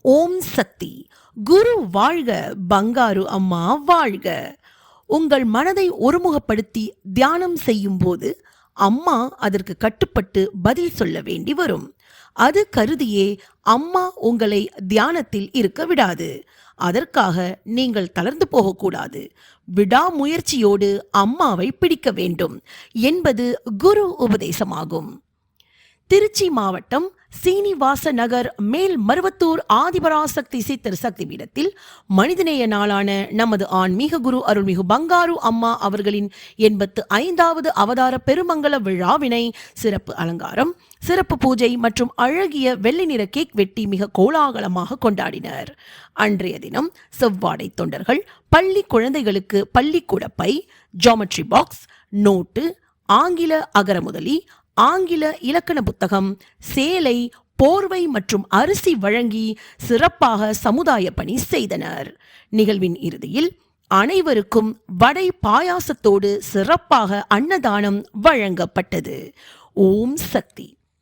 ஓம் சக்தி. குரு வாழ்க, பங்காரு அம்மா வாழ்க. உங்கள் மனதை ஒருமுகப்படுத்தி தியானம் செய்யும் போது அம்மா அதற்கு கட்டுப்பட்டு பதில் சொல்ல வேண்டி வரும். அது கருதியே அம்மா உங்களை தியானத்தில் இருக்க விடாது. அதற்காக நீங்கள் தளர்ந்து போகக்கூடாது. விடாமுயற்சியோடு அம்மாவை பிடிக்க வேண்டும் என்பது குரு உபதேசமாகும். திருச்சி மாவட்டம் சீனிவாச நகர் மேல் மருவத்தூர் ஆதிபராசக்தி சித்தர் சக்தி பீடத்தில் மனிதநேய நாளான நமது ஆன்மீக குரு அருள்மிகு பங்காரு அம்மா அவர்களின் 85வது அவதார பெருமங்கல விழாவினை சிறப்பு அலங்காரம், சிறப்பு பூஜை மற்றும் அழகிய வெள்ளை நிற கேக் வெட்டி மிக கோலாகலமாக கொண்டாடினர். அன்றைய தினம் செவ்வாடை தொண்டர்கள் பள்ளி குழந்தைகளுக்கு பள்ளிக்கூட பை, ஜாமெட்ரி பாக்ஸ், நோட்டு, ஆங்கில அகரமுதலி, ஆங்கில இலக்கண புத்தகம், சேலை, போர்வை மற்றும் அரிசி வழங்கி சிறப்பாக சமுதாய பணி செய்தனர். நிகழ்வின் இறுதியில் அனைவருக்கும் வடை பாயாசத்தோடு சிறப்பாக அன்னதானம் வழங்கப்பட்டது. ஓம் சக்தி.